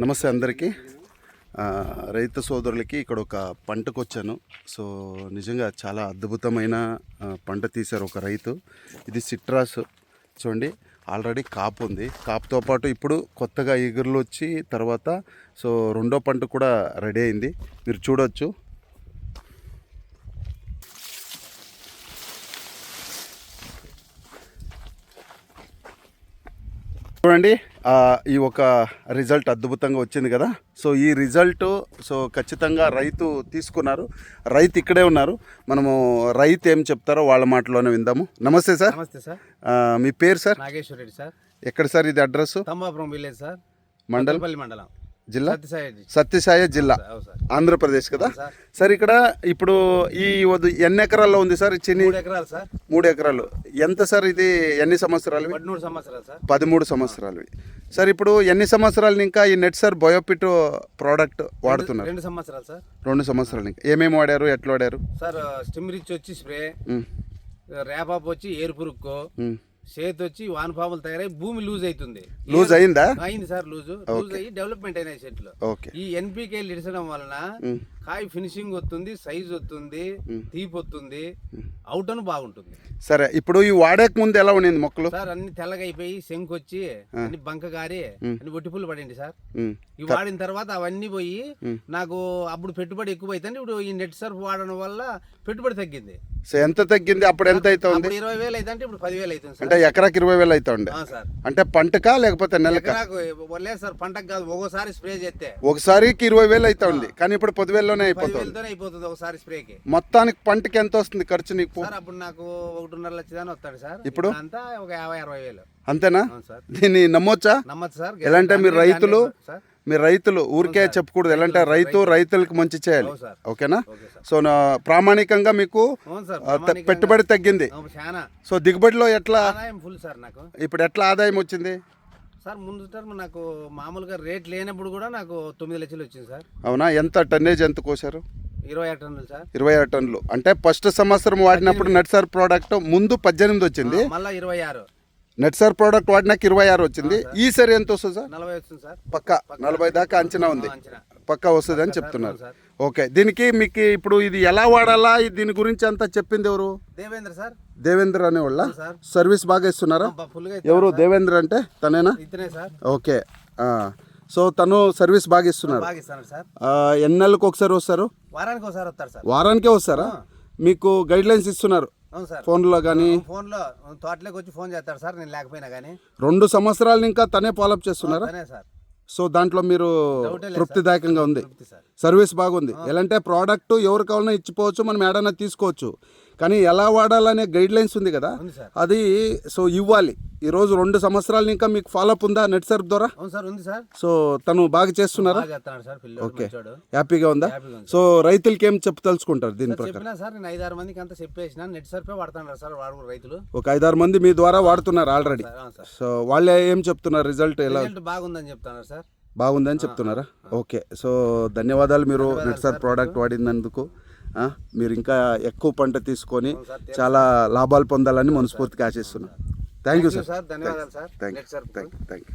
నమస్తే అందరికీ. రైతు సోదరులకి ఇక్కడ ఒక పంటకు వచ్చాను. సో నిజంగా చాలా అద్భుతమైన పంట తీశారు ఒక రైతు. ఇది సిట్రాస్ చూడండి, ఆల్రెడీ కాపు ఉంది. కాపుతో పాటు ఇప్పుడు కొత్తగా ఎగురులు వచ్చి తర్వాత సో రెండో పంట కూడా రెడీ అయింది, మీరు చూడొచ్చు. చూడండి, ఈ ఒక రిజల్ట్ అద్భుతంగా వచ్చింది కదా. సో ఈ రిజల్ట్ సో ఖచ్చితంగా రైతు తీసుకున్నారు. రైతు ఇక్కడే ఉన్నారు, మనము రైతు ఏం చెప్తారో వాళ్ళ మాటలోనే విందాము. నమస్తే సార్. నమస్తే సార్. మీ పేరు సార్? నాగేశ్వర రెడ్డి సార్. ఎక్కడ సార్ ఇది అడ్రస్? తంబాపురం విలేజ్ సార్, మండలం, జిల్లా సత్యసాయి జిల్లా, ఆంధ్రప్రదేశ్ కదా సార్. ఇక్కడ ఇప్పుడు ఈ ఎన్ని ఎకరాల్లో ఉంది సార్? 3 ఎకరాలు సార్. 3 ఎకరాలు. ఎంత సార్ ఇది? ఎన్ని సంవత్సరాలు? 13 సంవత్సరాలు సార్. 13 సంవత్సరాలు సార్. ఇప్పుడు ఎన్ని సంవత్సరాలు ఇంకా ఈ నెట్ సార్ బయోపిట్ ప్రోడక్ట్ వాడుతున్నారు? 2 సంవత్సరాలు సార్. 2 సంవత్సరాలు. ఇంకా ఏమేమి వాడారు, ఎట్లా వాడారు సార్? స్టిమ్రిచ్ వచ్చి స్ప్రే, ర్యాపాప్ వచ్చి ఏరు పురుక్కో, చేతి వచ్చి వానపాములు తయారై భూమి లూజ్ అవుతుంది. లూజ్ అయిందా? అయింది సార్. లూజ్ అయ్యి డెవలప్మెంట్ అయినాయి చెట్లు. ఈ ఎన్పికే ఇడిచడం వలన కాయ ఫినిషింగ్ వస్తుంది, సైజ్ వస్తుంది, తీపి వస్తుంది, అవుట్ అని బాగుంటుంది. సరే, ఇప్పుడు ఈ వాడక ముందు ఎలా ఉండింది మొక్కలు సార్? అన్ని తెల్లగా అయిపోయి శంకు వచ్చి అన్ని బంక గారి అన్ని ఒట్టిపుల్లు పడింది సార్. ఈ వాడిన తర్వాత అవన్నీ పోయి నాకు అప్పుడు పెట్టుబడి ఎక్కువ అవుతుంది. ఇప్పుడు ఈ నెట్ సర్ఫ్ వాడడం వల్ల పెట్టుబడి తగ్గింది. ఎంత తగ్గింది? అప్పుడు ఎంత అవుతుంది? 20,000 అయితే ఇప్పుడు 10,000 అవుతుంది. అంటే ఎకరాకి 20,000 అవుతుంది సార్. అంటే పంటకా లేకపోతే నెలకా? లేదు సార్, పంటకు కాదు, ఒకసారి స్ప్రే చేస్తే ఒకసారికి 20,000 అవుతుంది. కానీ ఇప్పుడు 10,000లోనే అయిపోతుంది ఒకసారి స్ప్రేకి. మొత్తానికి పంటకి ఎంత వస్తుంది ఖర్చు నీకు? సార్ అప్పుడు నాకు 1.5 లక్షలు వస్తాడు సార్. ఇప్పుడు అంతా ఒక 50,000-60,000 అంతేనా? దీన్ని నమ్మొచ్చా? నమ్మచ్చు సార్. ఎలా అంటే మీరు రైతులు ఊరికే చెప్పకూడదు. ఎలా అంటే రైతులకు మంచి చేయాలి, ఓకేనా? సో ప్రామాణికంగా మీకు పెట్టుబడి తగ్గింది. సో దిగుబడిలో ఎట్లా ఫుల్ సార్ నాకు ఇప్పుడు ఎట్లా ఆదాయం వచ్చింది సార్? ముందు టర్మ్ నాకు మామూలుగా రేట్ లేనప్పుడు కూడా నాకు 9 లక్షలు వచ్చింది సార్. అవునా? ఎంత టన్నేజ్ ఎంత కోసారు? 26 టన్నులు సార్. 26 టన్నులు. అంటే ఫస్ట్ సంవత్సరం వాడినప్పుడు నెట్సార్ ప్రోడక్ట్ ముందు 18 వచ్చింది, మళ్ళీ 26. నెట్సార్ ప్రోడక్ట్ వాడినాక 26 వచ్చింది. ఈసారి ఎంత వస్తుంది సార్? 40 వస్తుంది సార్. పక్కా 40 దాకా అంచనా ఉంది, పక్కా వస్తుంది అని చెప్తున్నారు. ఓకే, దీనికి మీకు ఇప్పుడు ఇది ఎలా వాడాలా దీని గురించి అంతా చెప్పింది ఎవరు? దేవేంద్ర సార్. దేవేంద్ర అనే వాళ్ళ సర్వీస్ బాగా ఇస్తున్నారా? ఎవరు దేవేంద్ర అంటే తనేనా? ఓకే, సో తను సర్వీస్ బాగా ఇస్తున్నారు. ఎన్ని నెలలకు ఒకసారి వస్తారు? వారానికి ఒకసారి వస్తారు సార్. వారానికే వస్తారా? మీకు గైడ్ లైన్స్ ఇస్తున్నారు ఫోన్లో కానీ? ఫోన్లో తోటలోకి వచ్చి ఫోన్ చేస్తారు సార్, నేను లేకపోయినా కానీ. 2 సంవత్సరాలు ఇంకా తనే ఫాలోఅప్ చేస్తున్నారా? సో దాంట్లో మీరు తృప్తిదాయకంగా ఉంది, సర్వీస్ బాగుంది. ఎలా అంటే ప్రోడక్ట్ ఎవరు కావాలన్నా ఇచ్చిపోవచ్చు, మనం ఏడైనా తీసుకోవచ్చు, కానీ ఎలా వాడాలనే గైడ్ లైన్స్ ఉంది కదా, అది సో ఇవ్వాలి. ఈరోజు 2 సంవత్సరాలు ఇంకా మీకు ఫాలోఅప్ ఉందా నెట్ సర్ఫ్ ద్వారా? సో తను బాగా చేస్తున్నారా? ఓకే, హ్యాపీగా ఉందా? సో రైతులకి ఏం చెప్పదలుచుకుంటారు దీని ప్రకారం? నేను 5-6 మందికి అంతా చెప్పేసిన నెట్ సర్ఫే వాడుతున్నారు సార్ రైతులు. ఒక 5-6 మంది మీ ద్వారా వాడుతున్నారు ఆల్రెడీ. సో వాళ్ళే ఏం చెప్తున్నారు? రిజల్ట్ ఎలా బాగుందని చెప్తున్నారు సార్. బాగుందని చెప్తున్నారా? ఓకే, సో ధన్యవాదాలు మీరు నెట్ సర్ఫ్ ప్రోడక్ట్ వాడినందుకు. మీరు ఇంకా ఎక్కువ పంట తీసుకొని చాలా లాభాలు పొందాలని మనస్ఫూర్తిగా ఆశిస్తున్నాను. Thank you sir. ధన్యవాదాలు సార్. Thank you.